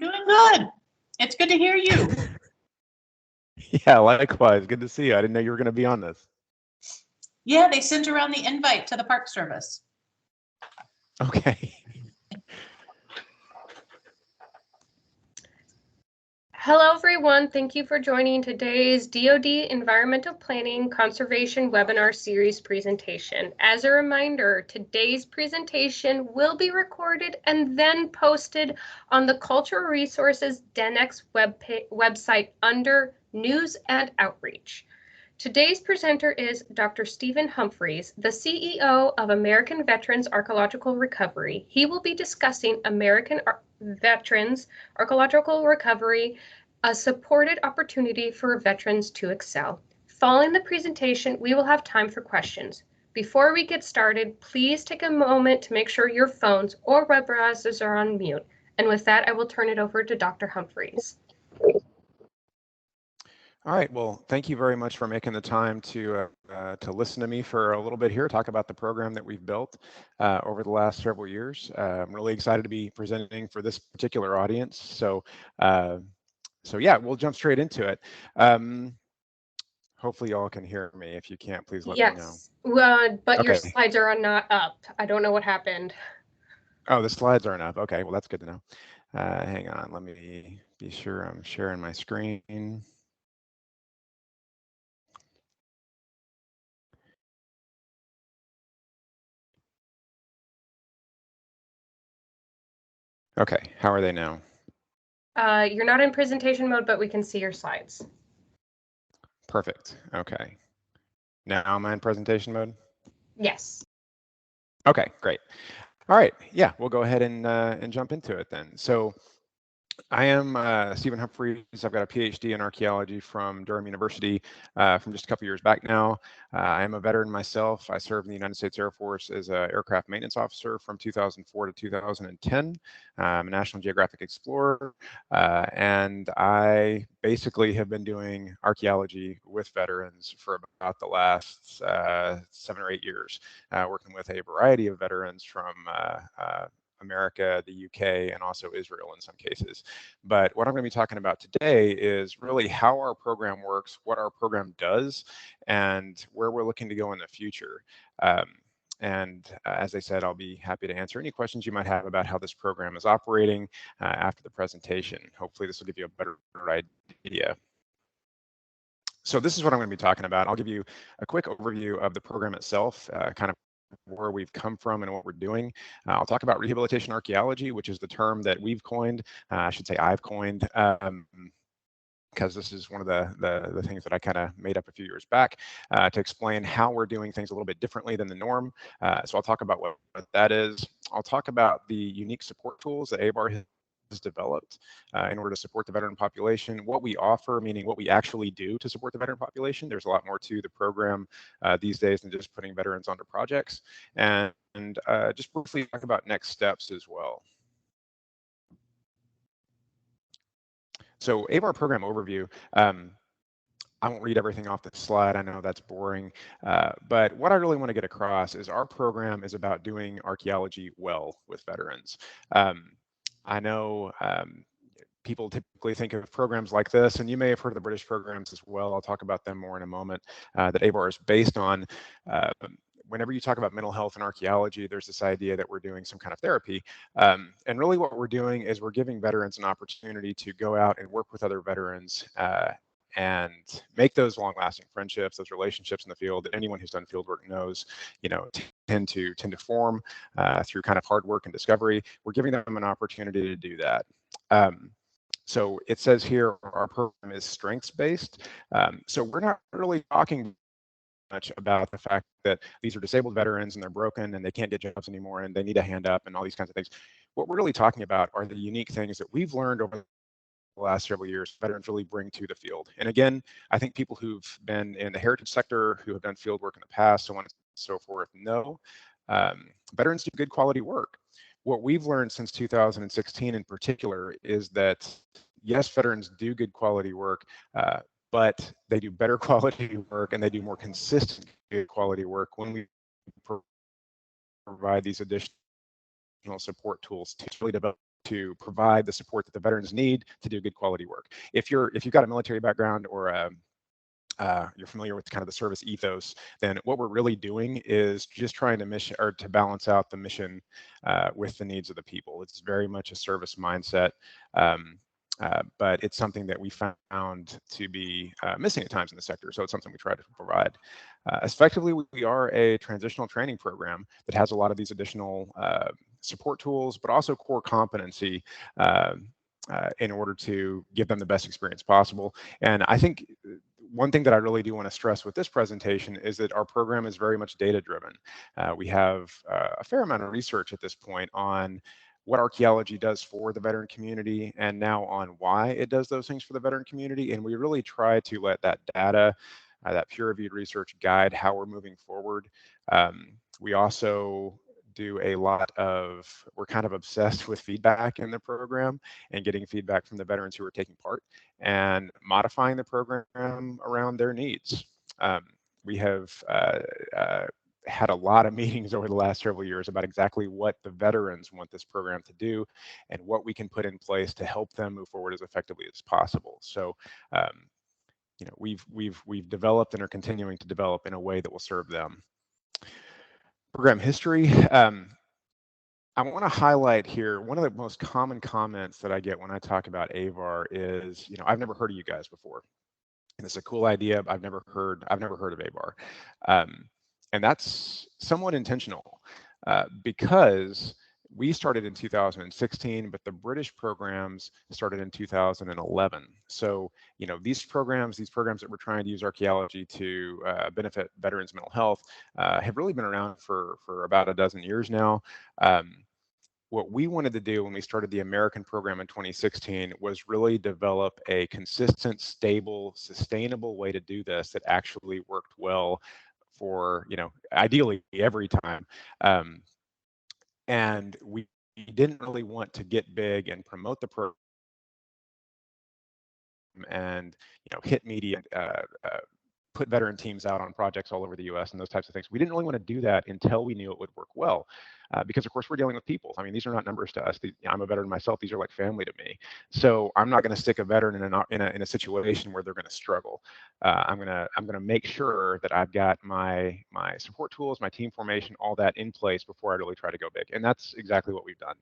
I'm doing good. It's good to hear you. Yeah, likewise. Good to see you. I didn't know you were going to be on this. Yeah, they sent around the invite to the Park Service. Okay. Hello, everyone. Thank you for joining today's DoD Environmental Planning Conservation Webinar Series presentation. As a reminder, today's presentation will be recorded and then posted on the Cultural Resources DenX website under News and Outreach. Today's presenter is Dr. Stephen Humphreys, the CEO of American Veterans Archaeological Recovery. He will be discussing American Veterans Archaeological Recovery, a supported opportunity for veterans to excel. Following the presentation, we will have time for questions. Before we get started, please take a moment to make sure your phones or web browsers are on mute. And with that, I will turn it over to Dr. Humphreys. All right. Well, thank you very much for making the time to listen to me for a little bit here, talk about the program that we've built over the last several years. I'm really excited to be presenting for this particular audience. So yeah, we'll jump straight into it. Hopefully y'all can hear me. If you can't, please let me know. Yes, but your slides are not up. I don't know what happened. Oh, the slides aren't up. Okay, well, that's good to know. Hang on, let me be sure I'm sharing my screen. Okay, how are they now? You're not in presentation mode, but we can see your slides. Perfect. Okay. Now am I in presentation mode? Yes. Okay, great. All right. Yeah, we'll go ahead and jump into it then. So I am Stephen Humphreys. I've got a PhD in archaeology from Durham University from just a couple years back now. I am a veteran myself. I served in the United States Air Force as an aircraft maintenance officer from 2004 to 2010. I'm a National Geographic explorer, and I basically have been doing archaeology with veterans for about the last 7 or 8 years, working with a variety of veterans from America, the UK, and also Israel in some cases. But what I'm going to be talking about today is really how our program works, what our program does, and where we're looking to go in the future. As I said, I'll be happy to answer any questions you might have about how this program is operating after the presentation. Hopefully this will give you a better idea. So this is what I'm going to be talking about. I'll give you a quick overview of the program itself, kind of where we've come from and what we're doing. I'll talk about rehabilitation archaeology, which is the term that we've coined. I should say I've coined, because this is one of the things that I kind of made up a few years back to explain how we're doing things a little bit differently than the norm. So I'll talk about what that is. I'll talk about the unique support tools that ABR has developed in order to support the veteran population, what we offer, meaning what we actually do to support the veteran population. There's a lot more to the program these days than just putting veterans onto projects, and just briefly talk about next steps as well. So ABR Program Overview. I won't read everything off the slide. I know that's boring, but what I really want to get across is our program is about doing archaeology well with veterans. I know people typically think of programs like this, and you may have heard of the British programs as well. I'll talk about them more in a moment, that AVAR is based on. Whenever you talk about mental health and archaeology, there's this idea that we're doing some kind of therapy. And really what we're doing is we're giving veterans an opportunity to go out and work with other veterans and make those long-lasting friendships, those relationships in the field that anyone who's done field work knows, tend to form through kind of hard work and discovery. We're giving them an opportunity to do that. So it says here our program is strengths-based. So we're not really talking much about the fact that these are disabled veterans and they're broken and they can't get jobs anymore and they need a hand up and all these kinds of things. What we're really talking about are the unique things that we've learned over the last several years veterans really bring to the field. And again, I think people who've been in the heritage sector, who have done field work in the past, so on and so forth, know veterans do good quality work. What we've learned since 2016 in particular is that, yes, veterans do good quality work, but they do better quality work and they do more consistent good quality work when we provide these additional support tools to really develop to provide the support that the veterans need to do good quality work. If you've got a military background or you're familiar with kind of the service ethos, then what we're really doing is just trying to balance out the mission with the needs of the people. It's very much a service mindset, but it's something that we found to be missing at times in the sector. So it's something we try to provide. Effectively, we are a transitional training program that has a lot of these additional support tools, but also core competency in order to give them the best experience possible. And I think one thing that I really do want to stress with this presentation is that our program is very much data driven. We have a fair amount of research at this point on what archaeology does for the veteran community and now on why it does those things for the veteran community. And we really try to let that data, that peer-reviewed research guide how we're moving forward. We also do a lot of, we're kind of obsessed with feedback in the program and getting feedback from the veterans who are taking part and modifying the program around their needs. We have had a lot of meetings over the last several years about exactly what the veterans want this program to do and what we can put in place to help them move forward as effectively as possible. So, you know, we've developed and are continuing to develop in a way that will serve them. Program history. I want to highlight here one of the most common comments that I get when I talk about AVAR is, you know, I've never heard of you guys before, and it's a cool idea. I've never heard of AVAR, and that's somewhat intentional because we started in 2016, but the British programs started in 2011. So, you know, these programs that we're trying to use archaeology to benefit veterans' mental health have really been around for about a dozen years now. What we wanted to do when we started the American program in 2016 was really develop a consistent, stable, sustainable way to do this that actually worked well for, you know, ideally every time. And we didn't really want to get big and promote the program and, you know, hit media, put veteran teams out on projects all over the US and those types of things. We didn't really want to do that until we knew it would work well. Because of course we're dealing with people. I mean, these are not numbers to us. I'm a veteran myself. These are like family to me. So I'm not going to stick a veteran in a situation where they're going to struggle. I'm gonna make sure that I've got my support tools, my team formation, all that in place before I really try to go big. And that's exactly what we've done.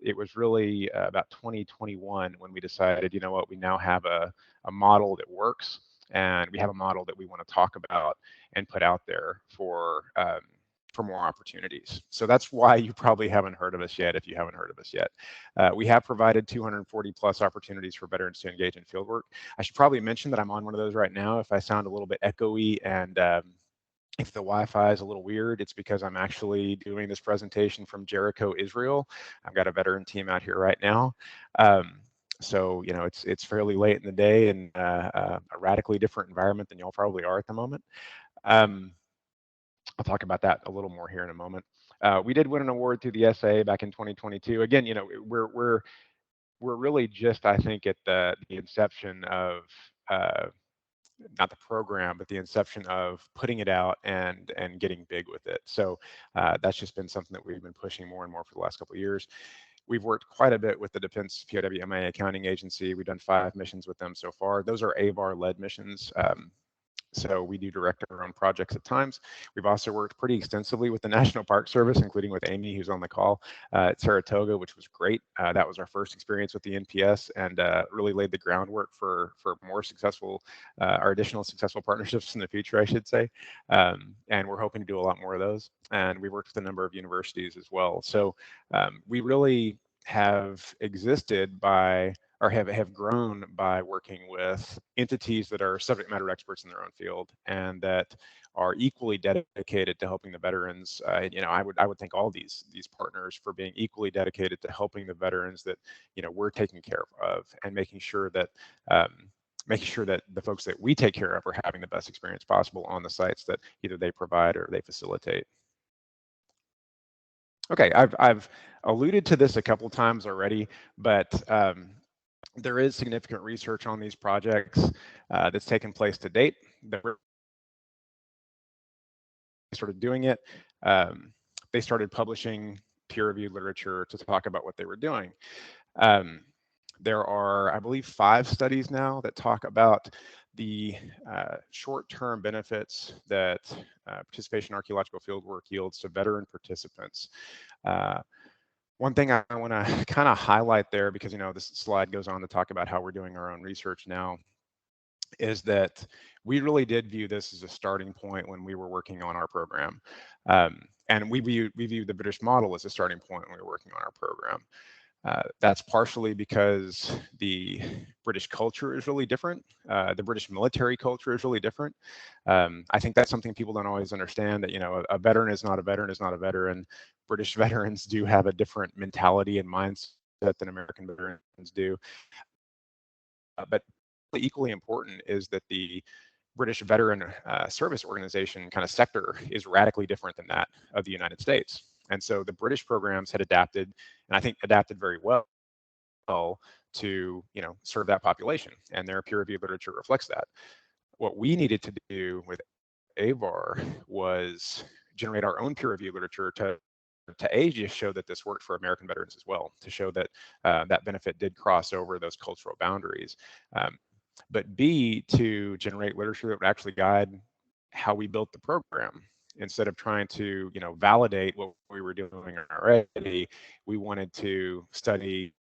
It was really about 2021 when we decided, you know what, we now have a model that works, and we have a model that we want to talk about and put out there for more opportunities. So that's why you probably haven't heard of us yet, if you haven't heard of us yet. We have provided 240 plus opportunities for veterans to engage in fieldwork. I should probably mention that I'm on one of those right now. If I sound a little bit echoey and if the Wi-Fi is a little weird, it's because I'm actually doing this presentation from Jericho, Israel. I've got a veteran team out here right now. So, you know, it's fairly late in the day and a radically different environment than y'all probably are at the moment. I'll talk about that a little more here in a moment. We did win an award through the SA back in 2022. Again, you know, we're really just, I think, at the inception of not the program, but the inception of putting it out and getting big with it. So that's just been something that we've been pushing more and more for the last couple of years. We've worked quite a bit with the Defense POW MIA Accounting Agency. We've done 5 missions with them so far. Those are AVAR-led missions. So we do direct our own projects at times. We've also worked pretty extensively with the National Park Service, including with Amy, who's on the call at Saratoga, which was great. That was our first experience with the NPS and really laid the groundwork for more successful, our additional successful partnerships in the future, I should say. And we're hoping to do a lot more of those. And we worked with a number of universities as well. So we really have existed by, or have grown by working with entities that are subject matter experts in their own field and that are equally dedicated to helping the veterans. You know, I would thank all these partners for being equally dedicated to helping the veterans that, you know, we're taking care of and making sure that the folks that we take care of are having the best experience possible on the sites that either they provide or they facilitate. Okay, I've alluded to this a couple times already, but there is significant research on these projects that's taken place to date. They started doing it. They started publishing peer-reviewed literature to talk about what they were doing. There are, I believe, 5 studies now that talk about the short-term benefits that participation in archaeological fieldwork yields to veteran participants. One thing I want to kind of highlight there, because this slide goes on to talk about how we're doing our own research now, is that we really did view this as a starting point when we were working on our program. And we viewed the British model as a starting point when we were working on our program. That's partially because the British culture is really different. The British military culture is really different. I think that's something people don't always understand, that a veteran is not a veteran is not a veteran. British veterans do have a different mentality and mindset than American veterans do. But equally important is that the British veteran service organization kind of sector is radically different than that of the United States. And so the British programs had adapted, and I think adapted very well to serve that population, and their peer-reviewed literature reflects that. What we needed to do with AVAR was generate our own peer-reviewed literature to just show that this worked for American veterans as well, to show that that benefit did cross over those cultural boundaries. But B, to generate literature that would actually guide how we built the program. Instead of trying to, validate what we were doing already, we wanted to study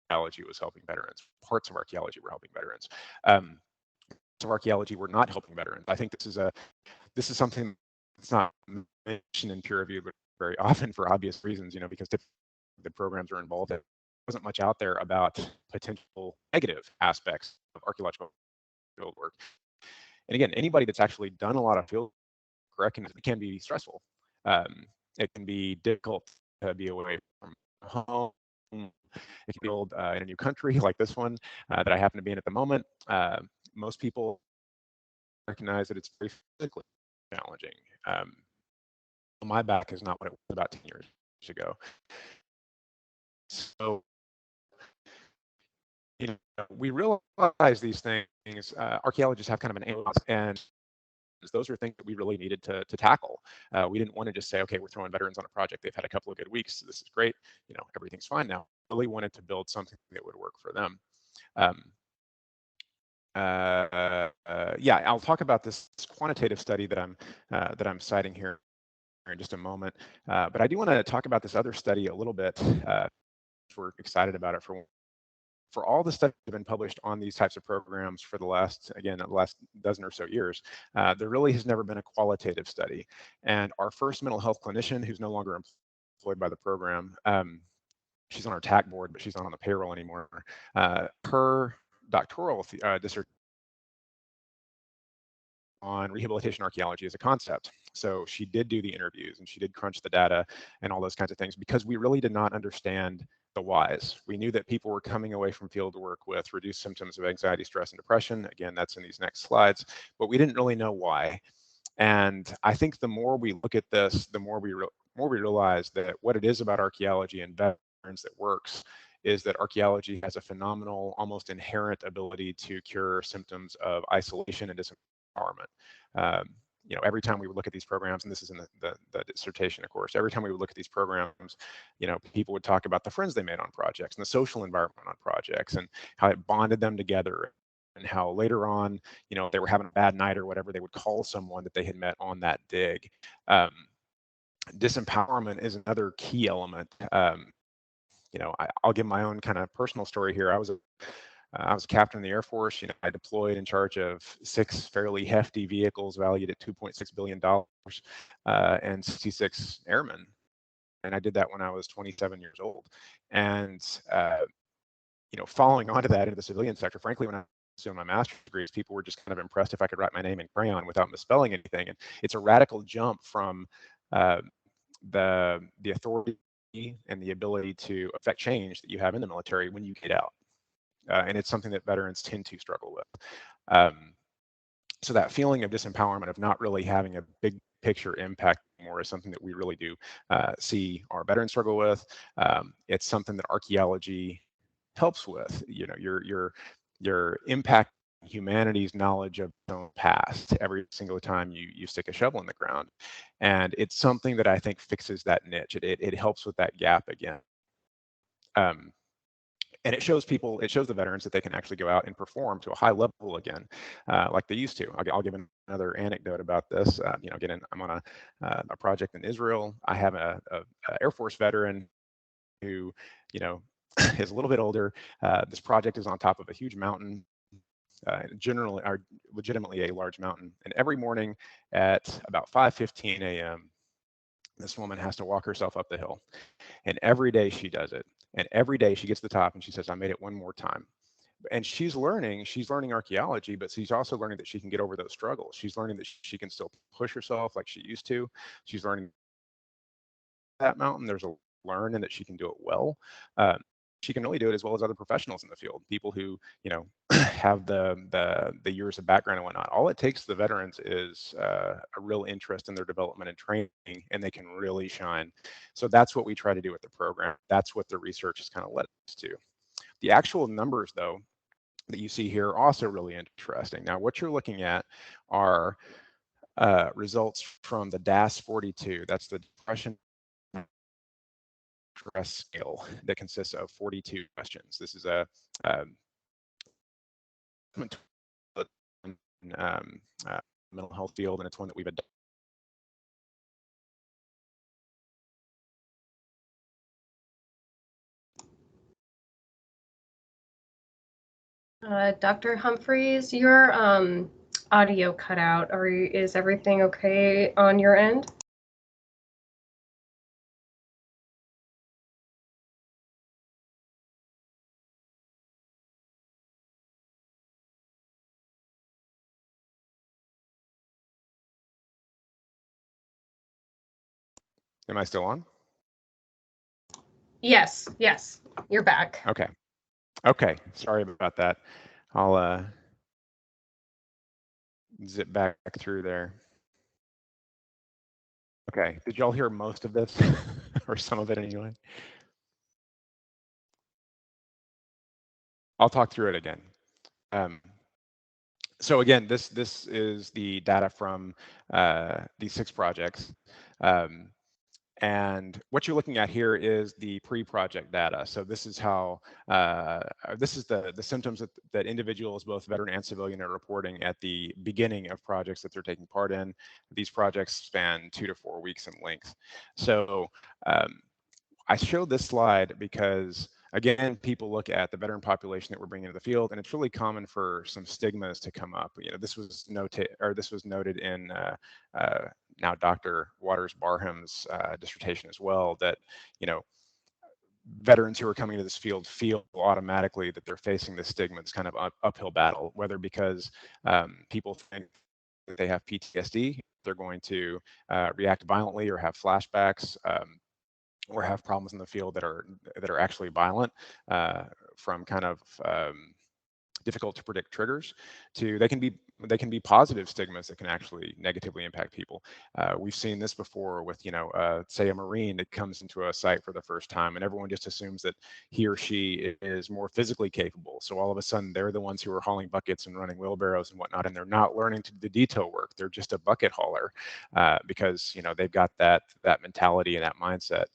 archaeology was helping veterans. Parts of archaeology were helping veterans. Parts of archaeology were not helping veterans. I think this is something that's not mentioned in peer review, but very often for obvious reasons, because the programs are involved. There wasn't much out there about potential negative aspects of archaeological field work. And again, anybody that's actually done a lot of field work, it can be stressful. It can be difficult to be away from home. It can be old in a new country like this one that I happen to be in at the moment. Most people recognize that it's very physically challenging. My back is not what it was about 10 years ago. So, we realize these things. Archaeologists have kind of an aim, and those are things that we really needed to tackle. We didn't want to just say, okay, we're throwing veterans on a project. They've had a couple of good weeks. So this is great. Everything's fine now. We really wanted to build something that would work for them. Yeah, I'll talk about this quantitative study that I'm citing here in just a moment. But I do want to talk about this other study a little bit. We're excited about it for all the studies that have been published on these types of programs for the last dozen or so years. There really has never been a qualitative study. And our first mental health clinician, who's no longer employed by the program, she's on our TAC board, but she's not on the payroll anymore. Her doctoral dissertation on rehabilitation archaeology as a concept. So she did do the interviews and she did crunch the data and all those kinds of things, because we really did not understand the whys. We knew that people were coming away from field work with reduced symptoms of anxiety, stress, and depression. Again, that's in these next slides, but we didn't really know why. And I think the more we look at this, the more we realize that what it is about archaeology and veterans that works is that archaeology has a phenomenal, almost inherent ability to cure symptoms of isolation and disempowerment. Every time we would look at these programs, and this is in the dissertation, of course, every time we would look at these programs, people would talk about the friends they made on projects and the social environment on projects and how it bonded them together, and how later on, if they were having a bad night or whatever, they would call someone that they had met on that dig. Disempowerment is another key element. I'll give my own kind of personal story here. I was a captain in the Air Force. I deployed in charge of 6 fairly hefty vehicles valued at $2.6 billion and 66 airmen. And I did that when I was 27 years old. And, following on to that into the civilian sector, frankly, when I was doing my master's degrees, people were just kind of impressed if I could write my name in crayon without misspelling anything. And it's a radical jump from the authority and the ability to affect change that you have in the military when you get out. And it's something that veterans tend to struggle with. So that feeling of disempowerment, of not really having a big picture impact more, is something that we really do see our veterans struggle with. It's something that archaeology helps with. You're impacting humanity's knowledge of its own past every single time you stick a shovel in the ground. And it's something that I think fixes that niche. It helps with that gap again. And it shows people, it shows the veterans that they can actually go out and perform to a high level again, like they used to. I'll give another anecdote about this. Again, I'm on a project in Israel. I have a Air Force veteran who, is a little bit older. This project is on top of a huge mountain, generally, are legitimately a large mountain. And every morning at about 5:15 a.m., this woman has to walk herself up the hill. And every day she does it. And every day she gets to the top and she says, I made it one more time. And she's learning archaeology, but she's also learning that she can get over those struggles. She's learning that she can still push herself like she used to. She's learning that mountain, there's a learn and that she can do it well. She can really do it as well as other professionals in the field, people who, have the years of background and whatnot. All it takes the veterans is a real interest in their development and training, and they can really shine. So that's what we try to do with the program. That's what the research has kind of led us to. The actual numbers, though, that you see here are also really interesting. Now, what you're looking at are results from the DAS-42. That's the Depression Stress Scale that consists of 42 questions. This is a mental health field, and it's one that we've adopted. Dr. Humphreys, your audio cut out. Is everything okay on your end? Am I still on? Yes, you're back. Okay, sorry about that. I'll zip back through there. Okay, did y'all hear most of this or some of it anyway? I'll talk through it again. So again, this is the data from these 6 projects. And what you're looking at here is the pre-project data. So this is how, this is the symptoms that individuals, both veteran and civilian, are reporting at the beginning of projects that they're taking part in. These projects span 2 to 4 weeks in length. So I showed this slide because, again, people look at the veteran population that we're bringing to the field, and it's really common for some stigmas to come up. This was noted in now Dr. Waters Barham's dissertation as well, that veterans who are coming to this field feel automatically that they're facing this stigma, this kind of uphill battle, whether because people think that they have PTSD, they're going to react violently or have flashbacks. Or have problems in the field that are actually violent, from kind of difficult to predict triggers, to they can be positive stigmas that can actually negatively impact people. We've seen this before with say a Marine that comes into a site for the first time, and everyone just assumes that he or she is more physically capable. So all of a sudden they're the ones who are hauling buckets and running wheelbarrows and whatnot, and they're not learning to do the detail work. They're just a bucket hauler because they've got that mentality and that mindset.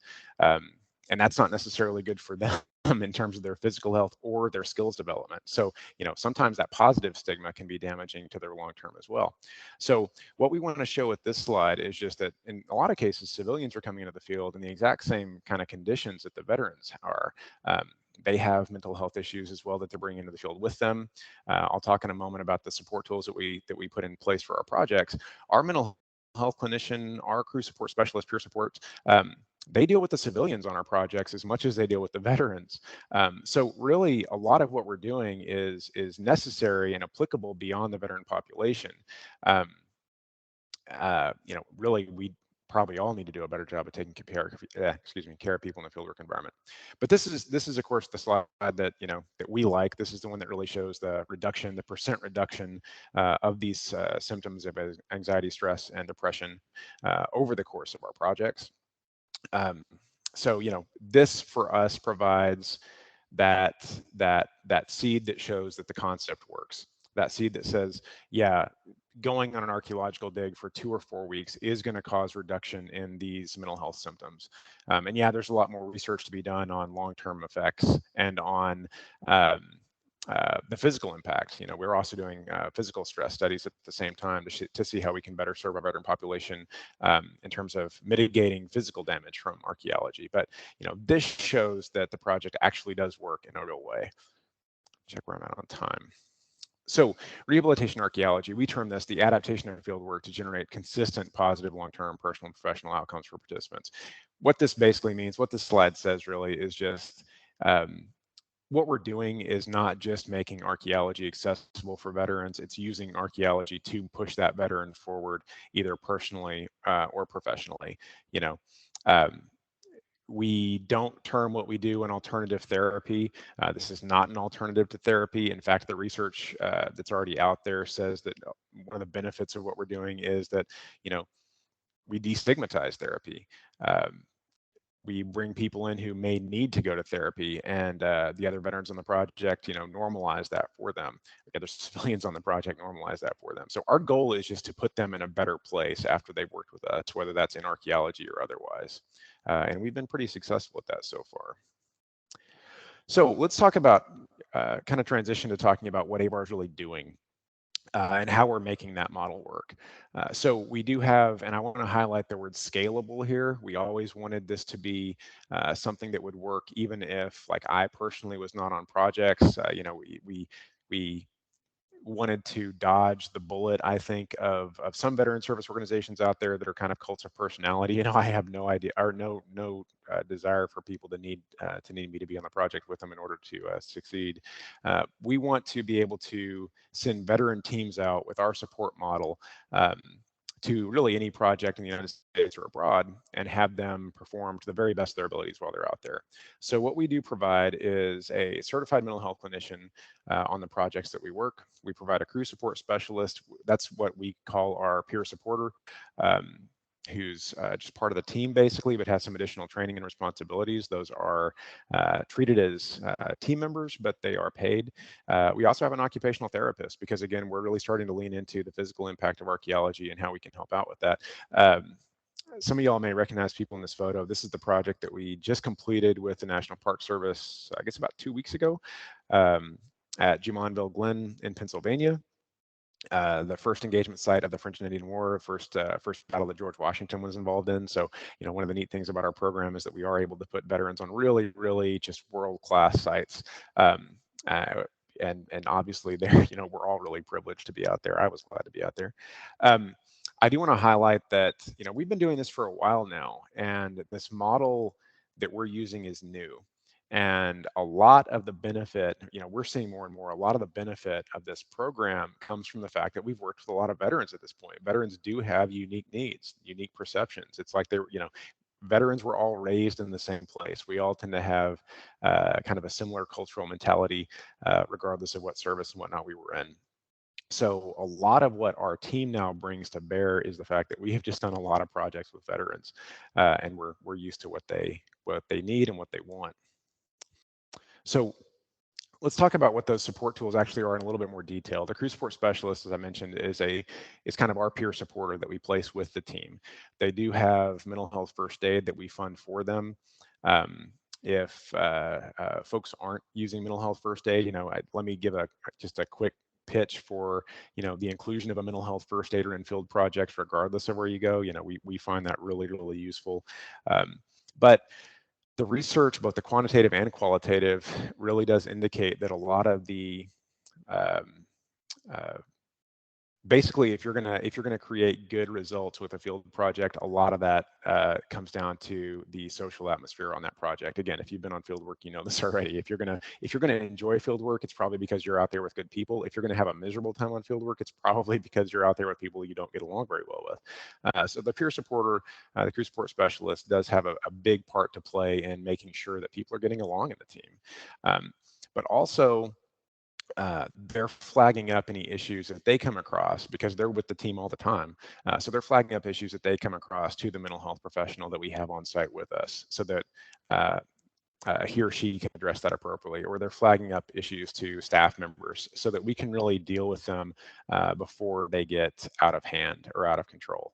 And that's not necessarily good for them in terms of their physical health or their skills development. So, sometimes that positive stigma can be damaging to their long-term as well. So what we want to show with this slide is just that in a lot of cases, civilians are coming into the field in the exact same kind of conditions that the veterans are. They have mental health issues as well that they're bringing into the field with them. I'll talk in a moment about the support tools that we put in place for our projects. Our mental health clinician, our crew support specialist, peer support, they deal with the civilians on our projects as much as they deal with the veterans. So really, a lot of what we're doing is necessary and applicable beyond the veteran population. Really, we probably all need to do a better job of taking care of people in the fieldwork environment. But this is of course the slide that that we like. This is the one that really shows the percent reduction of these symptoms of anxiety, stress, and depression over the course of our projects. So this for us provides that seed that shows that the concept works. that seed that says, yeah, going on an archaeological dig for 2 or 4 weeks is going to cause reduction in these mental health symptoms. And yeah, there's a lot more research to be done on long-term effects and on the physical impact. We're also doing physical stress studies at the same time to see how we can better serve our veteran population in terms of mitigating physical damage from archaeology. But this shows that the project actually does work in a real way. Check where I'm at on time. So rehabilitation archaeology, we term this the adaptation of field work to generate consistent, positive, long-term personal and professional outcomes for participants. What this basically means, what this slide says really is just what we're doing is not just making archaeology accessible for veterans, it's using archaeology to push that veteran forward, either personally or professionally. We don't term what we do an alternative therapy. This is not an alternative to therapy. In fact, the research that's already out there says that one of the benefits of what we're doing is that, we destigmatize therapy. We bring people in who may need to go to therapy, and the other veterans on the project, normalize that for them. The other civilians on the project normalize that for them. So our goal is just to put them in a better place after they've worked with us, whether that's in archaeology or otherwise. And we've been pretty successful at that so far. So let's talk about kind of transition to talking about what AVAR is really doing. And how we're making that model work. So we do have, and I want to highlight the word scalable here. We always wanted this to be something that would work even if, like, I personally was not on projects. We wanted to dodge the bullet, I think, of some veteran service organizations out there that are kind of cults of personality. I have no idea or no desire for people to need me to be on the project with them in order to succeed. We want to be able to send veteran teams out with our support model to really any project in the United States or abroad and have them perform to the very best of their abilities while they're out there. So what we do provide is a certified mental health clinician on the projects that we work. We provide a crew support specialist. That's what we call our peer supporter, who's just part of the team basically, but has some additional training and responsibilities. Those are treated as team members, but they are paid. We also have an occupational therapist because, again, we're really starting to lean into the physical impact of archaeology and how we can help out with that. Some of y'all may recognize people in this photo. This is the project that we just completed with the National Park Service, I guess about 2 weeks ago, at Jumonville Glen in Pennsylvania. The first engagement site of the French and Indian War, first battle that George Washington was involved in. So, one of the neat things about our program is that we are able to put veterans on really, really just world-class sites. And obviously there, we're all really privileged to be out there. I was glad to be out there. I do want to highlight that, we've been doing this for a while now, and this model that we're using is new. And a lot of the benefit, we're seeing more and more, a lot of the benefit of this program comes from the fact that we've worked with a lot of veterans at this point. Veterans do have unique needs, unique perceptions. It's like they're, veterans were all raised in the same place. We all tend to have kind of a similar cultural mentality, regardless of what service and whatnot we were in. So a lot of what our team now brings to bear is the fact that we have just done a lot of projects with veterans, and we're used to what they need and what they want. So let's talk about what those support tools actually are in a little bit more detail. The crew support specialist, as I mentioned, is kind of our peer supporter that we place with the team. They do have mental health first aid that we fund for them. If folks aren't using mental health first aid, let me give just a quick pitch for the inclusion of a mental health first aider in field projects, regardless of where you go. We find that really, really useful. But the research, both the quantitative and qualitative, really does indicate that a lot of the basically, if you're gonna create good results with a field project, a lot of that comes down to the social atmosphere on that project. Again, if you've been on field work, you know this already. If you're gonna enjoy field work, it's probably because you're out there with good people. If you're gonna have a miserable time on field work, it's probably because you're out there with people you don't get along very well with. So the peer supporter, the crew support specialist, does have a big part to play in making sure that people are getting along in the team, but also they're flagging up any issues that they come across because they're with the team all the time. So they're flagging up issues that they come across to the mental health professional that we have on site with us, so that he or she can address that appropriately, or they're flagging up issues to staff members so that we can really deal with them before they get out of hand or out of control.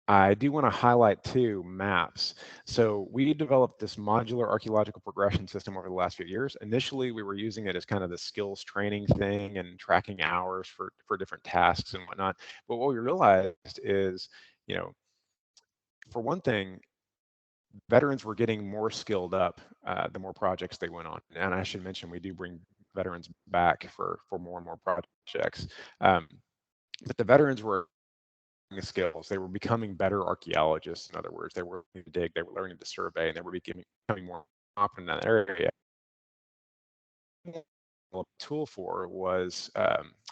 I do want to highlight too maps. So we developed this modular archaeological progression system over the last few years. Initially, we were using it as kind of the skills training thing and tracking hours for different tasks and whatnot. But what we realized is, you know, for one thing, veterans were getting more skilled up the more projects they went on. And I should mention, we do bring veterans back for more and more projects. But the veterans were skills. They were becoming better archaeologists. In other words, they were learning to dig, they were learning to survey, and they were becoming more competent in that area. Tool for was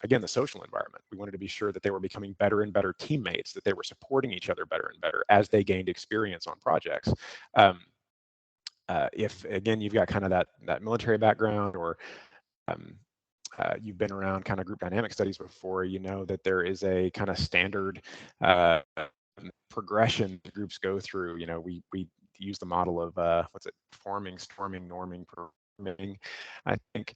again the social environment. We wanted to be sure that they were becoming better and better teammates, that they were supporting each other better and better as they gained experience on projects. If again you've got kind of that military background, or you've been around kind of group dynamic studies before, you know that there is a kind of standard progression groups go through. You know, we use the model of what's it, forming, storming, norming, permitting, I think.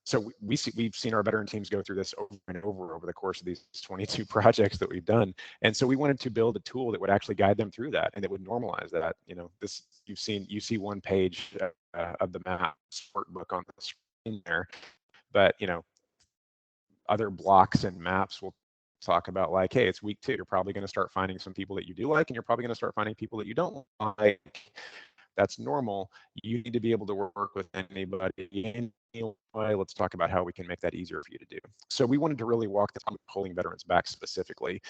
So we've seen our veteran teams go through this over and over the course of these 22 projects that we've done. And so we wanted to build a tool that would actually guide them through that and that would normalize that. You know, this you see one page of the map workbook on the screen there, but you know, other blocks and maps will talk about like, hey, it's week 2. You're probably going to start finding some people that you do like, and you're probably going to start finding people that you don't like. That's normal. You need to be able to work with anybody. Anyway, let's talk about how we can make that easier for you to do. So we wanted to really walk the talk, pulling veterans back specifically.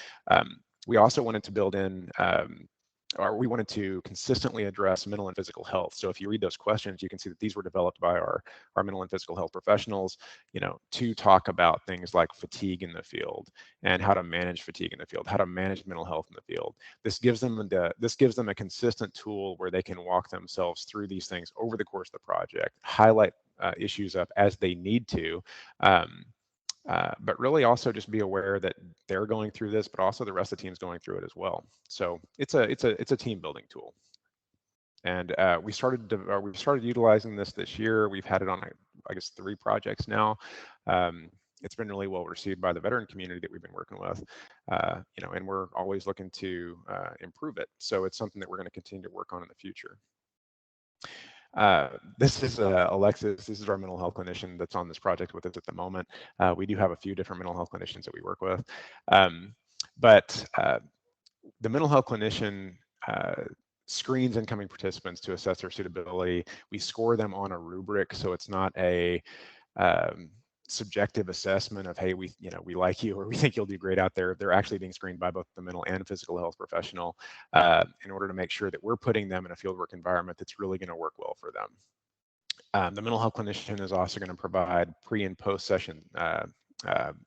We also wanted to build in or we wanted to consistently address mental and physical health. So if you read those questions, you can see that these were developed by our mental and physical health professionals, you know, to talk about things like fatigue in the field and how to manage fatigue in the field, how to manage mental health in the field. This gives them a consistent tool where they can walk themselves through these things over the course of the project, highlight issues up as they need to. But really also just be aware that they're going through this, but also the rest of the team's going through it as well. So it's a team building tool. And we started utilizing this year. We've had it on, I guess, 3 projects now. It's been really well received by the veteran community that we've been working with, you know, and we're always looking to improve it. So it's something that we're going to continue to work on in the future. This is Alexis. This is our mental health clinician that's on this project with us at the moment. We do have a few different mental health clinicians that we work with. But the mental health clinician screens incoming participants to assess their suitability. We score them on a rubric, so it's not a subjective assessment of, hey, we like you, or we think you'll do great out there. They're actually being screened by both the mental and physical health professional in order to make sure that we're putting them in a fieldwork environment that's really going to work well for them. The mental health clinician is also going to provide pre and post session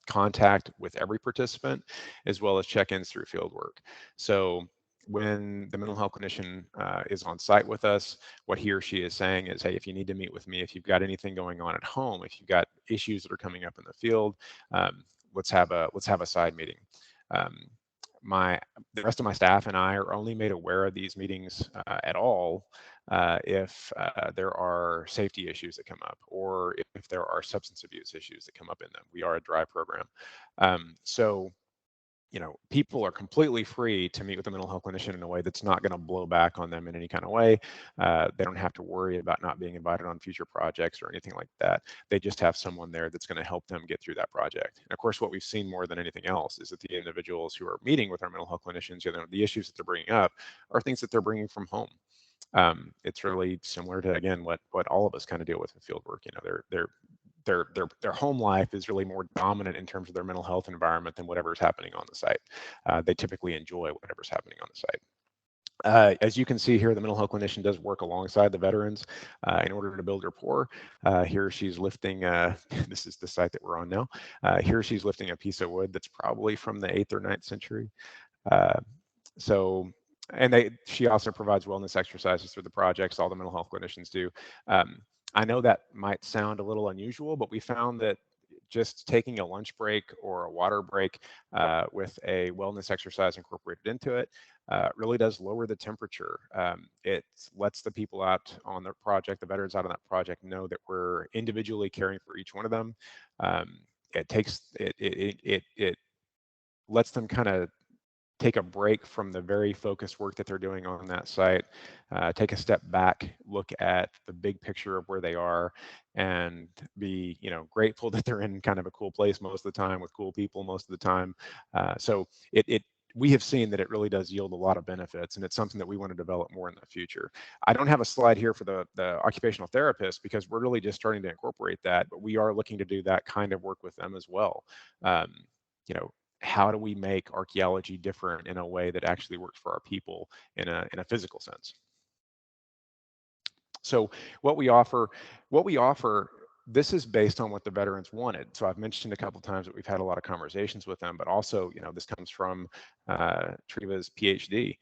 contact with every participant, as well as check-ins through fieldwork. So when the mental health clinician is on site with us, what he or she is saying is, hey, if you need to meet with me, if you've got anything going on at home, if you've got issues that are coming up in the field, let's have a side meeting. The rest of my staff and I are only made aware of these meetings at all if there are safety issues that come up, or if there are substance abuse issues that come up in them. We are a dry program. So you know, people are completely free to meet with a mental health clinician in a way that's not going to blow back on them in any kind of way. They don't have to worry about not being invited on future projects or anything like that. They just have someone there that's going to help them get through that project. And of course, what we've seen more than anything else is that the individuals who are meeting with our mental health clinicians, you know, the issues that they're bringing up are things that they're bringing from home. It's really similar to, again, what all of us kind of deal with in field work. You know, their home life is really more dominant in terms of their mental health environment than whatever's happening on the site. They typically enjoy whatever's happening on the site. As you can see here, the mental health clinician does work alongside the veterans in order to build rapport. Here she's lifting, this is the site that we're on now. Here she's lifting a piece of wood that's probably from the 8th or 9th century. She also provides wellness exercises through the projects. All the mental health clinicians do. I know that might sound a little unusual, but we found that just taking a lunch break or a water break with a wellness exercise incorporated into it really does lower the temperature. It lets the people out on the project, the veterans out on that project, know that we're individually caring for each one of them. It lets them kind of take a break from the very focused work that they're doing on that site, take a step back, look at the big picture of where they are, and be, grateful that they're in kind of a cool place most of the time with cool people most of the time. So we have seen that it really does yield a lot of benefits, and it's something that we want to develop more in the future. I don't have a slide here for the occupational therapist because we're really just starting to incorporate that, but we are looking to do that kind of work with them as well. How do we make archaeology different in a way that actually works for our people in a physical sense? So what we offer, this is based on what the veterans wanted. So I've mentioned a couple of times that we've had a lot of conversations with them, but also, this comes from Treva's PhD.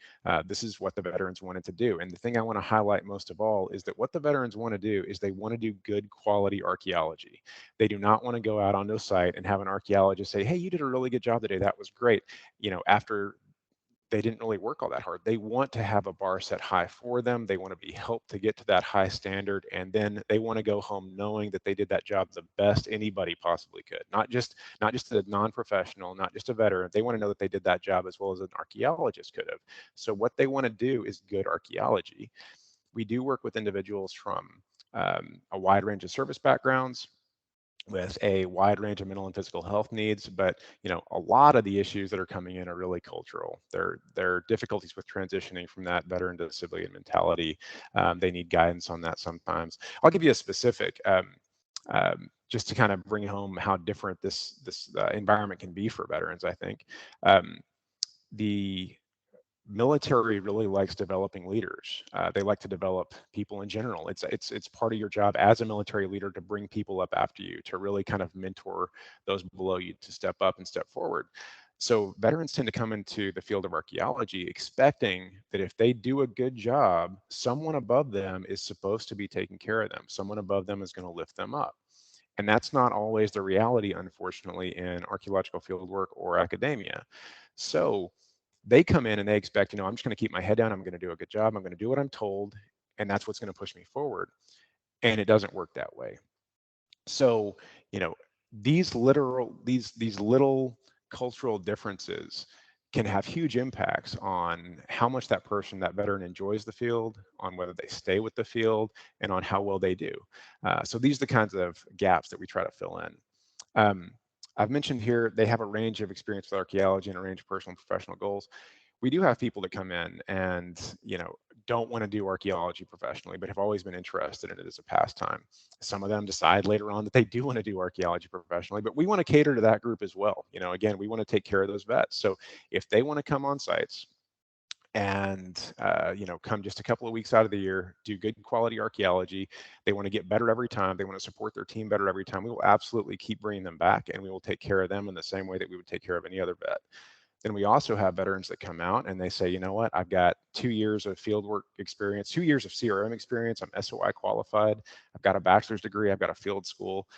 This is what the veterans wanted to do. And the thing I want to highlight most of all is that what the veterans want to do is they want to do good quality archaeology. They do not want to go out onto a site and have an archaeologist say, hey, you did a really good job today. That was great. After they didn't really work all that hard. They want to have a bar set high for them. They want to be helped to get to that high standard. And then they want to go home knowing that they did that job the best anybody possibly could. Not just a non-professional, not just a veteran. They want to know that they did that job as well as an archaeologist could have. So what they want to do is good archaeology. We do work with individuals from a wide range of service backgrounds, with a wide range of mental and physical health needs, but a lot of the issues that are coming in are really cultural. There are difficulties with transitioning from that veteran to civilian mentality. They need guidance on that sometimes. I'll give you a specific, just to kind of bring home how different this environment can be for veterans. I think the military really likes developing leaders. They like to develop people in general. It's part of your job as a military leader to bring people up after you, to really kind of mentor those below you to step up and step forward. So veterans tend to come into the field of archaeology expecting that if they do a good job, someone above them is supposed to be taking care of them. Someone above them is going to lift them up. And that's not always the reality, unfortunately, in archaeological fieldwork or academia. So they come in and they expect, I'm just going to keep my head down. I'm going to do a good job. I'm going to do what I'm told. And that's what's going to push me forward. And it doesn't work that way. So, these little cultural differences can have huge impacts on how much that veteran enjoys the field, on whether they stay with the field, and on how well they do. So these are the kinds of gaps that we try to fill in. I've mentioned here they have a range of experience with archaeology and a range of personal and professional goals. We do have people that come in and don't want to do archaeology professionally, but have always been interested in it as a pastime. Some of them decide later on that they do want to do archaeology professionally, but we want to cater to that group as well. Again, we want to take care of those vets. So if they want to come on sites and come just a couple of weeks out of the year, do good quality archaeology, they want to get better every time, they want to support their team better every time, we will absolutely keep bringing them back, and we will take care of them in the same way that we would take care of any other vet. Then we also have veterans that come out and they say, you know what, I've got 2 years of fieldwork experience, 2 years of CRM experience, I'm SOI qualified, I've got a bachelor's degree, I've got a field school,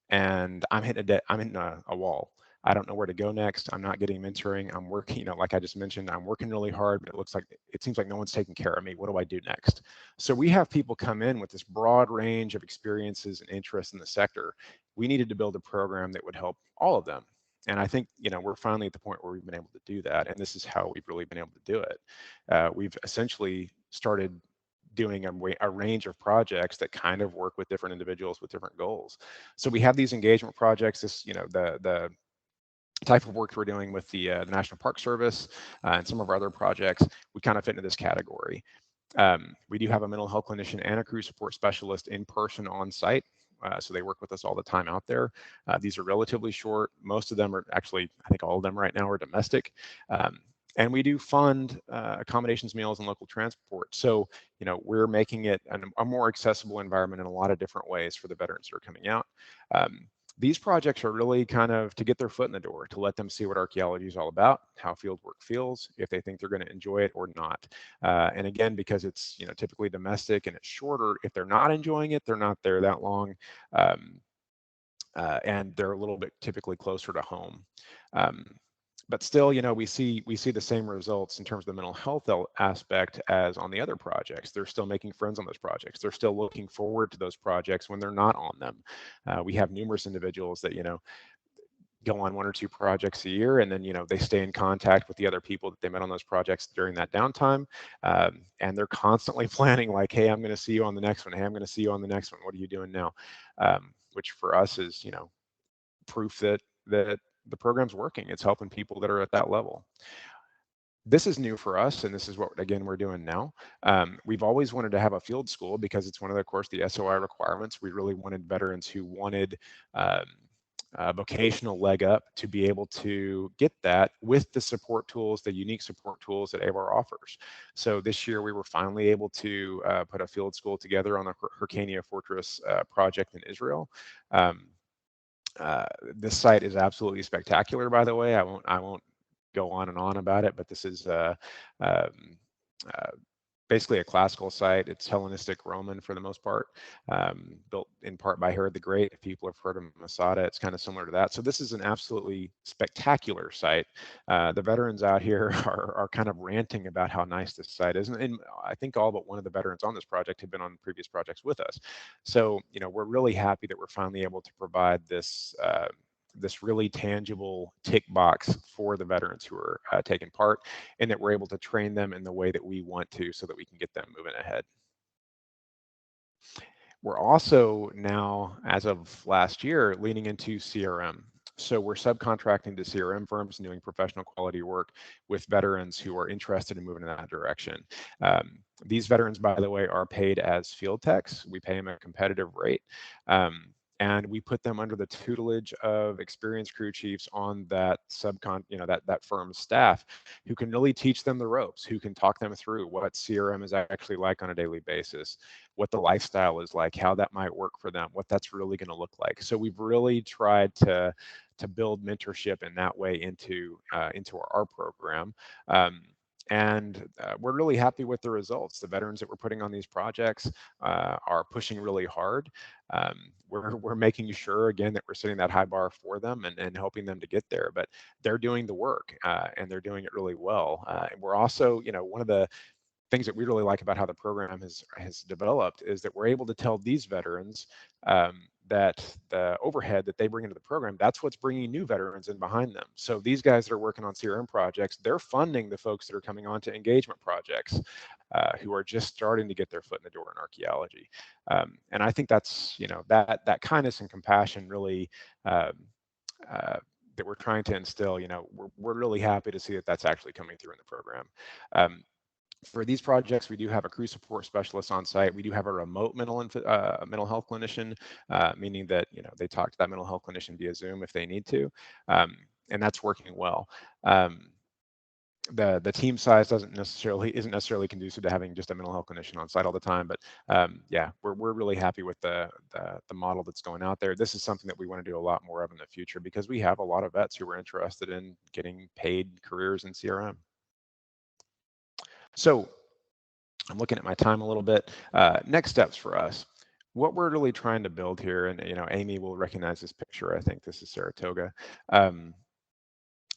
and I'm hitting a wall. I don't know where to go next. I'm not getting mentoring. I'm working, like I just mentioned, I'm working really hard, but it seems like no one's taking care of me. What do I do next? So we have people come in with this broad range of experiences and interests in the sector. We needed to build a program that would help all of them. And I think, we're finally at the point where we've been able to do that. And this is how we've really been able to do it. We've essentially started doing a range of projects that kind of work with different individuals with different goals. So we have these engagement projects, the type of work we're doing with the National Park Service and some of our other projects, we kind of fit into this category. We do have a mental health clinician and a crew support specialist in person on site. So they work with us all the time out there. These are relatively short. Most of them are actually, I think all of them right now are domestic. And we do fund accommodations, meals, and local transport. So, we're making it a more accessible environment in a lot of different ways for the veterans that are coming out. These projects are really kind of to get their foot in the door, to let them see what archaeology is all about, how fieldwork feels, if they think they're going to enjoy it or not. And again, because it's typically domestic and it's shorter, if they're not enjoying it, they're not there that long. and they're a little bit typically closer to home. But still, we see the same results in terms of the mental health aspect as on the other projects. They're still making friends on those projects. They're still looking forward to those projects when they're not on them. We have numerous individuals that go on 1 or 2 projects a year, and then they stay in contact with the other people that they met on those projects during that downtime, and they're constantly planning, like, hey, I'm going to see you on the next one. Hey, I'm going to see you on the next one. What are you doing now? Which for us is proof that the program's working. It's helping people that are at that level. This is new for us, and this is what, again, we're doing now. We've always wanted to have a field school because it's one of the SOI requirements. We really wanted veterans who wanted a vocational leg up to be able to get that with the support tools, the unique support tools that AVAR offers. So this year we were finally able to put a field school together on the Hyrcania Fortress project in Israel. This site is absolutely spectacular, by the way. I won't go on and on about it, but this is basically a classical site. It's Hellenistic Roman for the most part, built in part by Herod the Great. If people have heard of Masada, it's kind of similar to that. So this is an absolutely spectacular site. The veterans out here are kind of ranting about how nice this site is. And I think all but one of the veterans on this project have been on previous projects with us. So, we're really happy that we're finally able to provide this this really tangible tick box for the veterans who are taking part, and that we're able to train them in the way that we want to so that we can get them moving ahead. We're also now, as of last year, leaning into CRM. So we're subcontracting to CRM firms and doing professional quality work with veterans who are interested in moving in that direction. These veterans, by the way, are paid as field techs. We pay them a competitive rate. And we put them under the tutelage of experienced crew chiefs on that that firm's staff, who can really teach them the ropes, who can talk them through what CRM is actually like on a daily basis, what the lifestyle is like, how that might work for them, what that's really going to look like. So we've really tried to build mentorship in that way into our program. And we're really happy with the results. The veterans that we're putting on these projects are pushing really hard. We're making sure, again, that we're setting that high bar for them and helping them to get there. But they're doing the work, and they're doing it really well. And we're also, one of the things that we really like about how the program has developed is that we're able to tell these veterans that the overhead that they bring into the program, that's what's bringing new veterans in behind them. So these guys that are working on CRM projects, they're funding the folks that are coming on to engagement projects who are just starting to get their foot in the door in archaeology. And I think that's, that kindness and compassion really that we're trying to instill, we're really happy to see that that's actually coming through in the program. For these projects, we do have a crew support specialist on site. We do have a remote mental health clinician, meaning that they talk to that mental health clinician via Zoom if they need to, and that's working well. The team size isn't necessarily conducive to having just a mental health clinician on site all the time, but yeah, we're really happy with the model that's going out there. This is something that we want to do a lot more of in the future because we have a lot of vets who are interested in getting paid careers in CRM. So I'm looking at my time a little bit. Next steps for us. What we're really trying to build here, and Amy will recognize this picture. I think this is Saratoga.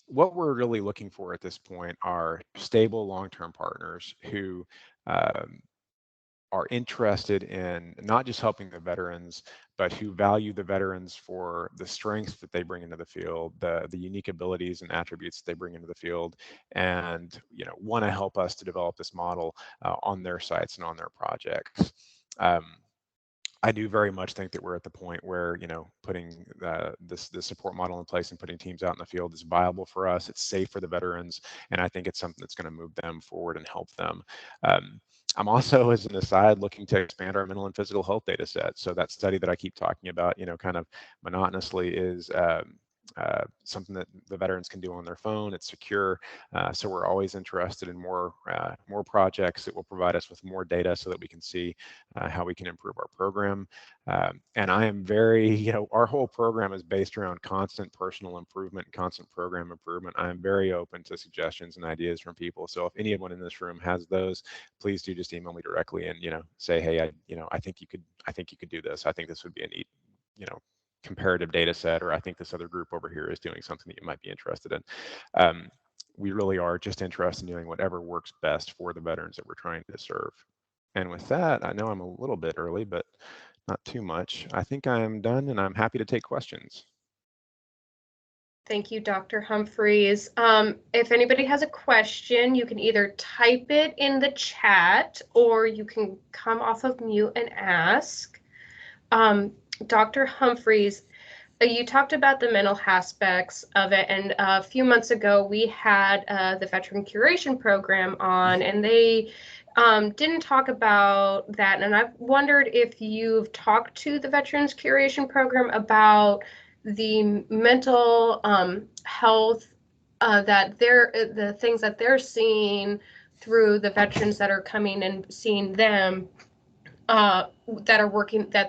What we're really looking for at this point are stable long-term partners who are interested in not just helping the veterans, but who value the veterans for the strengths that they bring into the field, the unique abilities and attributes they bring into the field, and want to help us to develop this model on their sites and on their projects. I do very much think that we're at the point where putting this support model in place and putting teams out in the field is viable for us. It's safe for the veterans, and I think it's something that's going to move them forward and help them. I'm also, as an aside, looking to expand our mental and physical health data set. So that study that I keep talking about, kind of monotonously, is something that the veterans can do on their phone. It's secure, so we're always interested in more projects that will provide us with more data so that we can see how we can improve our program. And I am very, our whole program is based around constant personal improvement, constant program improvement. I am very open to suggestions and ideas from people. So if anyone in this room has those, please do just email me directly and say, hey, I think you could do this. I think this would be a neat, comparative data set, or I think this other group over here is doing something that you might be interested in. We really are just interested in doing whatever works best for the veterans that we're trying to serve. And with that, I know I'm a little bit early, but not too much. I think I'm done, and I'm happy to take questions. Thank you, Dr. Humphreys. If anybody has a question, you can either type it in the chat or you can come off of mute and ask. Dr. Humphreys, you talked about the mental aspects of it, and a few months ago we had the Veteran Curation Program on, and they didn't talk about that. And I've wondered if you've talked to the Veterans Curation Program about the mental health that the things that they're seeing through the veterans that are coming and seeing them that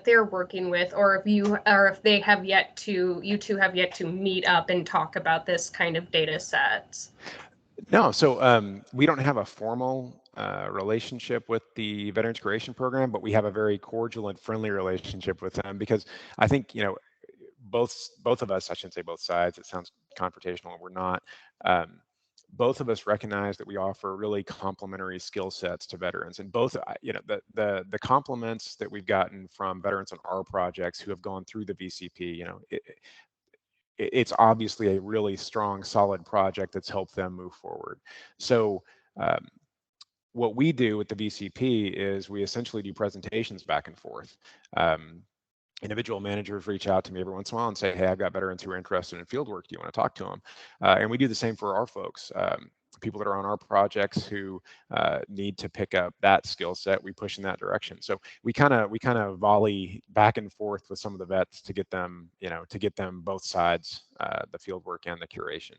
they're working with, or if they have yet to, you two have yet to meet up and talk about this kind of data sets. No, so we don't have a formal relationship with the Veterans Curation Program, but we have a very cordial and friendly relationship with them, because I think, you know, both of us, I shouldn't say both sides, it sounds confrontational and we're not, both of us recognize that we offer really complementary skill sets to veterans, and both, you know, the compliments that we've gotten from veterans on our projects who have gone through the VCP, you know, it's obviously a really strong, solid project that's helped them move forward. So what we do with the VCP is we essentially do presentations back and forth. Individual managers reach out to me every once in a while and say, hey, I've got veterans who are interested in field work. Do you want to talk to them? And we do the same for our folks. People that are on our projects who need to pick up that skill set, we push in that direction. So we kind of volley back and forth with some of the vets to get them, you know, to get them both sides, the field work and the curation.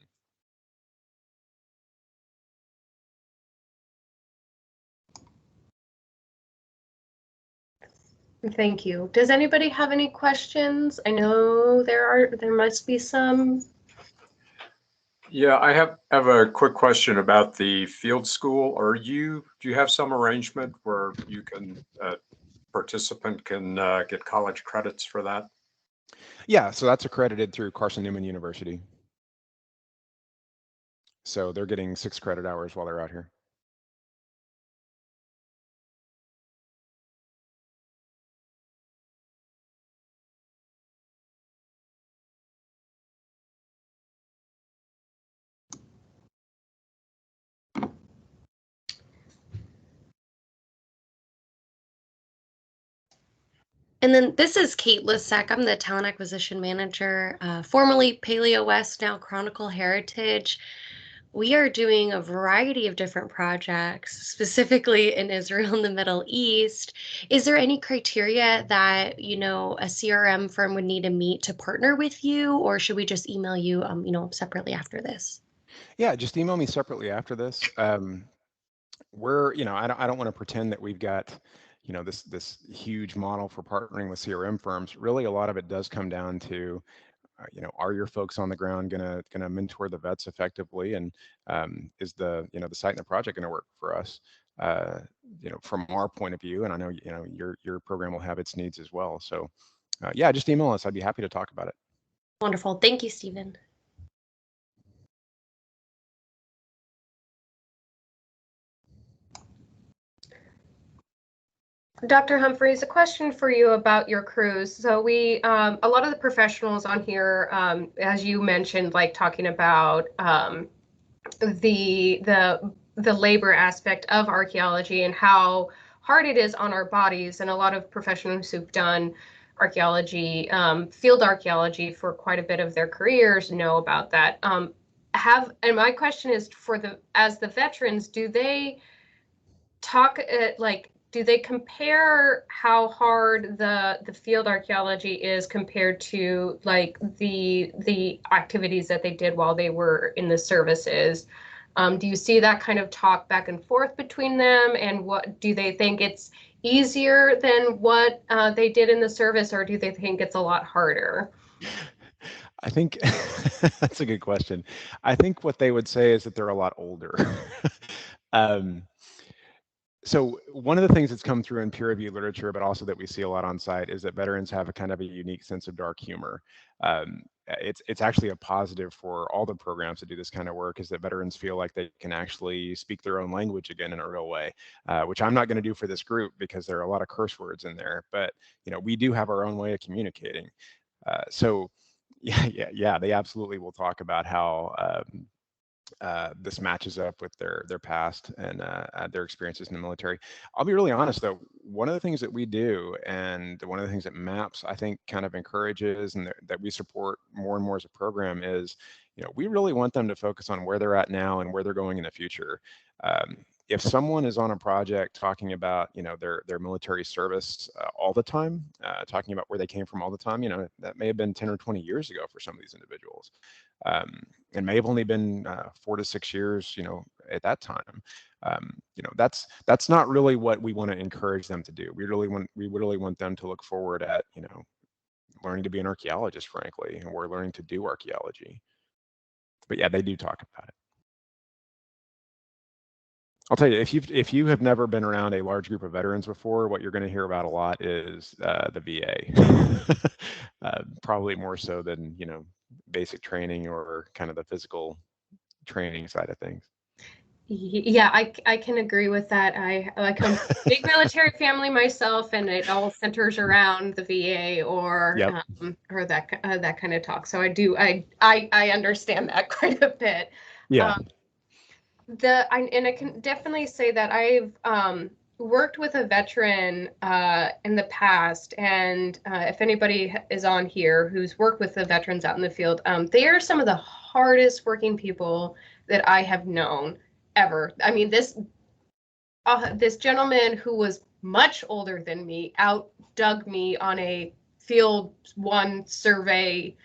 Thank you. Does anybody have any questions? I know there must be some. Yeah, I have a quick question about the field school. Do you have some arrangement where you can participant can get college credits for that? Yeah, so that's accredited through Carson Newman University. So they're getting 6 credit hours while they're out here. And then this is Kate Lisek. I'm the talent acquisition manager, formerly Paleo West, now Chronicle Heritage. We are doing a variety of different projects, specifically in Israel and the Middle East. Is there any criteria that, you know, a CRM firm would need to meet to partner with you, or should we just email you, you know, separately after this? Yeah, just email me separately after this. We're, you know, I don't want to pretend that we've got, you know, this huge model for partnering with CRM firms. Really, a lot of it does come down to, you know, are your folks on the ground gonna mentor the vets effectively, and is the, you know, the site and the project gonna work for us? You know, from our point of view, and I know, you know, your program will have its needs as well. So yeah, just email us. I'd be happy to talk about it. Wonderful. Thank you, Stephen. Dr. Humphreys, a question for you about your crews. So we, a lot of the professionals on here, as you mentioned, like talking about the labor aspect of archaeology and how hard it is on our bodies. And a lot of professionals who've done archaeology, field archaeology for quite a bit of their careers know about that. And my question is, as the veterans, do they talk do they compare how hard the field archaeology is compared to like the activities that they did while they were in the services? Do you see that kind of talk back and forth between them? And what do they think it's easier than what they did in the service, or do they think it's a lot harder? I think that's a good question. I think what they would say is that they're a lot older. So one of the things that's come through in peer-reviewed literature, but also that we see a lot on site, is that veterans have a kind of a unique sense of dark humor. It's actually a positive for all the programs that do this kind of work, is that veterans feel like they can actually speak their own language again in a real way, which I'm not going to do for this group because there are a lot of curse words in there. But we do have our own way of communicating. So yeah, they absolutely will talk about how this matches up with their past and their experiences in the military. I'll be really honest though, one of the things that we do, and one of the things that MAPS I think kind of encourages, and that we support more and more as a program, is we really want them to focus on where they're at now and where they're going in the future. If someone is on a project talking about their military service all the time, talking about where they came from all the time, that may have been 10 or 20 years ago for some of these individuals. And may have only been 4 to 6 years, at that time. That's not really what we want to encourage them to do. We really want them to look forward at, learning to be an archaeologist, frankly, and we're learning to do archaeology. But yeah, they do talk about it. I'll tell you, if you have never been around a large group of veterans before, what you're going to hear about a lot is the VA, probably more so than basic training or kind of the physical training side of things. Yeah, I can agree with that. I come from a big military family myself, and it all centers around the VA or Yep. Or that kind of talk. So I understand that quite a bit. Yeah. I can definitely say that I've worked with a veteran in the past, and if anybody is on here who's worked with the veterans out in the field, they are some of the hardest working people that I have known ever. I mean, this gentleman who was much older than me outdug me on a field 1 survey,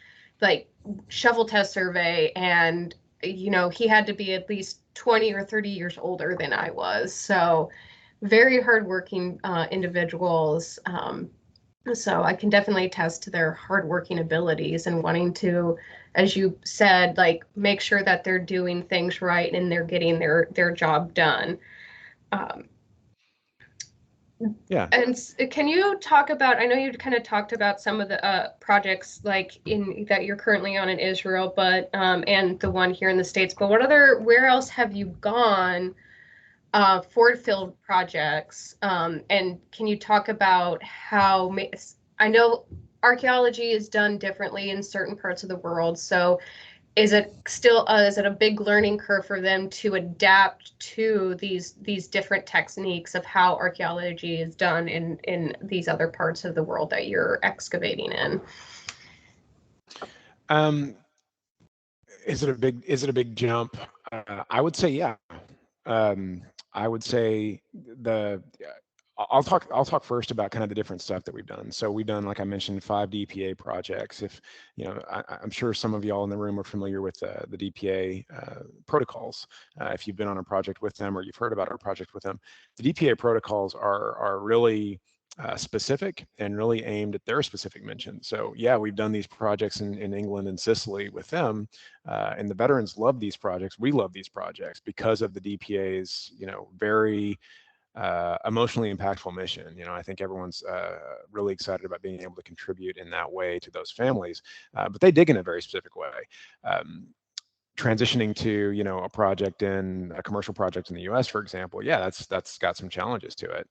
like shovel test survey, and he had to be at least 20 or 30 years older than I was. So very hardworking individuals. So I can definitely attest to their hardworking abilities and wanting to, as you said, like make sure that they're doing things right and they're getting their job done. Yeah. And can you talk about, I know you kind of talked about some of the projects like that you're currently on in Israel, but and the one here in the States, but where else have you gone for field projects? And can you talk about how, I know archaeology is done differently in certain parts of the world, so is it a big learning curve for them to adapt to these different techniques of how archaeology is done in these other parts of the world that you're excavating in? Is it a big jump? I would say yeah. I would say I'll talk first about kind of the different stuff that we've done. So we've done, like I mentioned, 5 DPA projects. If I'm sure some of y'all in the room are familiar with the DPA protocols. If you've been on a project with them or you've heard about our project with them, the DPA protocols are really specific and really aimed at their specific mission. So yeah, we've done these projects in England and Sicily with them, and the veterans love these projects. We love these projects because of the DPA's very emotionally impactful mission. I think everyone's really excited about being able to contribute in that way to those families, but they dig in a very specific way. Transitioning to a commercial project in the U.S., for example, yeah, that's got some challenges to it.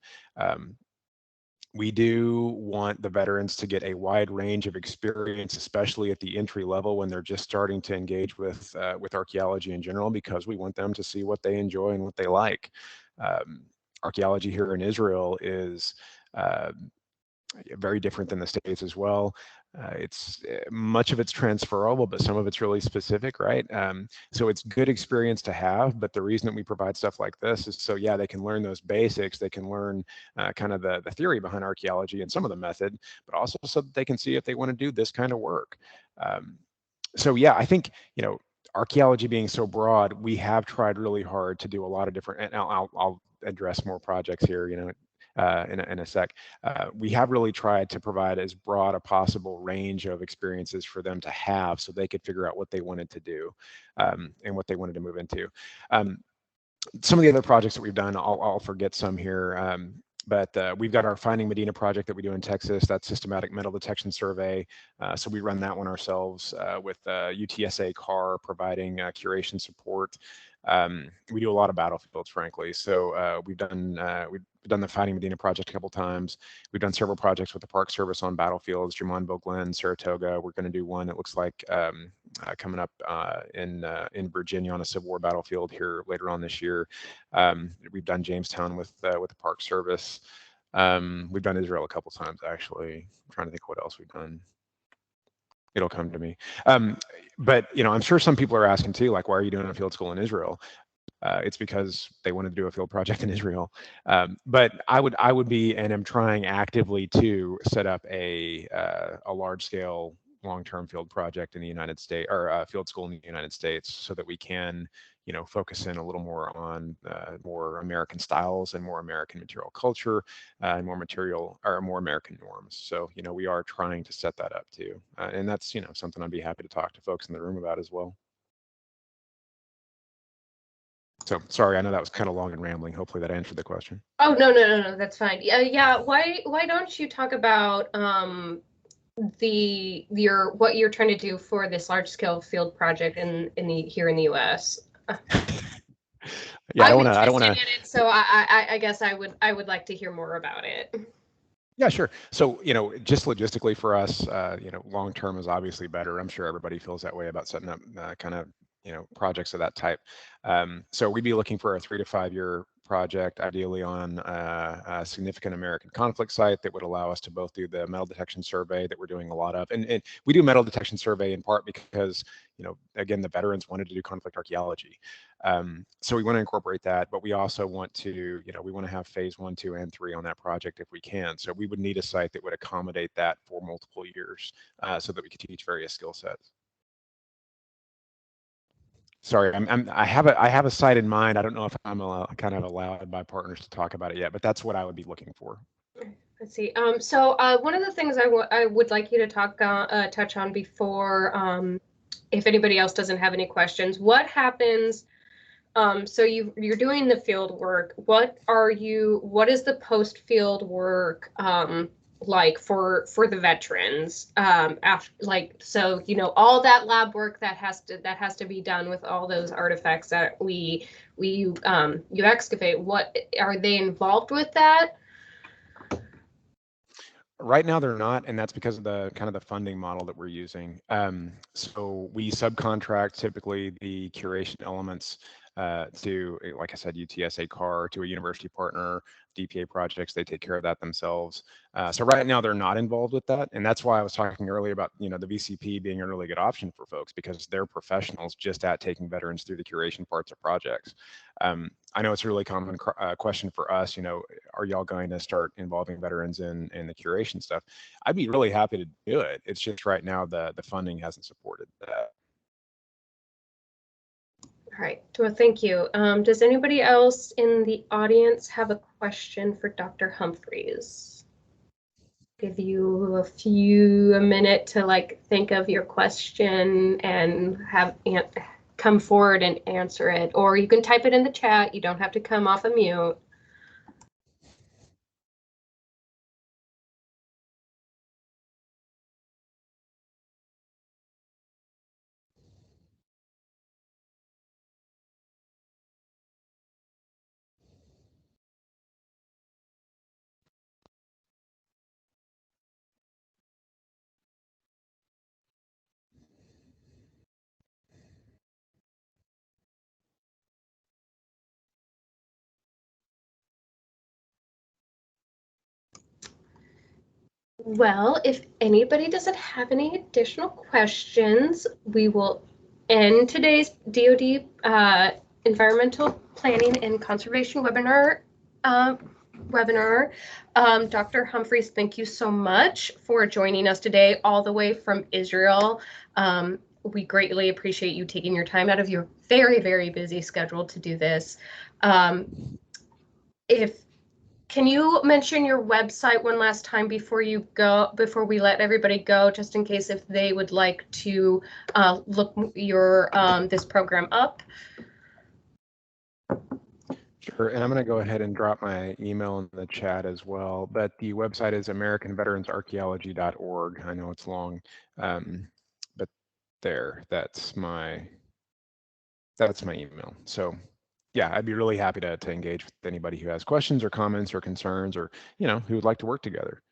We do want the veterans to get a wide range of experience, especially at the entry level when they're just starting to engage with archaeology in general, because we want them to see what they enjoy and what they like. Archaeology here in Israel is very different than the States as well. It's much of it's transferable, but some of it's really specific, right? So it's good experience to have, but the reason that we provide stuff like this is so yeah, they can learn those basics, they can learn kind of the theory behind archaeology and some of the method, but also so that they can see if they want to do this kind of work. So yeah, I think archaeology being so broad, we have tried really hard to do a lot of different, and I'll address more projects here, in a sec. We have really tried to provide as broad a possible range of experiences for them to have so they could figure out what they wanted to do and what they wanted to move into. some of the other projects that we've done, I'll forget some here. But we've got our Finding Medina project that we do in Texas. That's systematic metal detection survey. So we run that one ourselves with UTSA CAR providing curation support. We do a lot of battlefields, frankly. So we've done the Finding Medina project a couple times. We've done several projects with the Park Service on battlefields, Drummondville Glen, Saratoga. We're going to do one, it looks like, coming up in Virginia on a Civil War battlefield here later on this year. We've done Jamestown with the Park Service. We've done Israel a couple times, actually. I'm trying to think what else we've done. It'll come to me. But I'm sure some people are asking too, like, why are you doing a field school in Israel? It's because they wanted to do a field project in Israel. But I would be, and I'm trying actively to set up a large scale long-term field project in the United States, or a field school in the United States, so that we can focus in a little more on more American styles and more American material culture and more American norms. So, we are trying to set that up too. And that's, something I'd be happy to talk to folks in the room about as well. So sorry, I know that was kind of long and rambling. Hopefully that answered the question. Oh, no, that's fine. Yeah. Why don't you talk about what you're trying to do for this large scale field project here in the US? Yeah, I don't want to. So I guess I would like to hear more about it. Yeah, sure. So, just logistically for us, long term is obviously better. I'm sure everybody feels that way about setting up kind of, projects of that type. So we'd be looking for a 3 to 5 year project, ideally on a significant American conflict site that would allow us to both do the metal detection survey that we're doing a lot of. And we do metal detection survey in part because, again, the veterans wanted to do conflict archaeology. So we want to incorporate that, but we also want to, we want to have phase 1, 2, and 3 on that project if we can. So we would need a site that would accommodate that for multiple years so that we could teach various skill sets. Sorry, I have a site in mind. I don't know if I'm kind of allowed by partners to talk about it yet, but that's what I would be looking for. Let's see. So one of the things I would like you to touch on before, if anybody else doesn't have any questions, what happens? So you're doing the field work. What is the post field work like for the veterans after, so all that lab work that has to be done with all those artifacts that you excavate? What are they involved with that? Right now they're not, and that's because of the kind of the funding model that we're using. So we subcontract typically the curation elements to, like I said, UTSA CAR, to a university partner, DPA projects. They take care of that themselves. So right now they're not involved with that, and that's why I was talking earlier about the VCP being a really good option for folks, because they're professionals just at taking veterans through the curation parts of projects. I know it's a really common question for us. Are y'all going to start involving veterans in the curation stuff? I'd be really happy to do it. It's just right now the funding hasn't supported that. All right, well, thank you. Does anybody else in the audience have a question for Dr. Humphreys? Give you a minute to think of your question and come forward and answer it, or you can type it in the chat. You don't have to come off of mute. Well, if anybody doesn't have any additional questions, we will end today's DoD Environmental Planning and Conservation webinar. Dr. Humphreys, thank you so much for joining us today all the way from Israel. We greatly appreciate you taking your time out of your very, very busy schedule to do this. Can you mention your website one last time before we let everybody go, just in case if they would like to look this program up? Sure, and I'm going to go ahead and drop my email in the chat as well, but the website is americanveteransarchaeology.org. I know it's long, but there, that's my email. So yeah, I'd be really happy to engage with anybody who has questions or comments or concerns, or, you know, who would like to work together.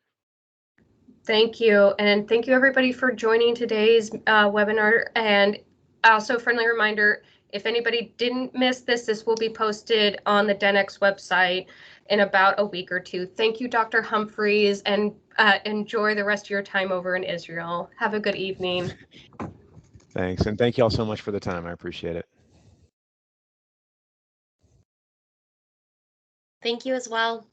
Thank you. And thank you everybody for joining today's webinar. And also friendly reminder, if anybody didn't miss this, this will be posted on the DENX website in about a week or two. Thank you, Dr. Humphreys, and enjoy the rest of your time over in Israel. Have a good evening. Thanks, and thank you all so much for the time. I appreciate it. Thank you as well.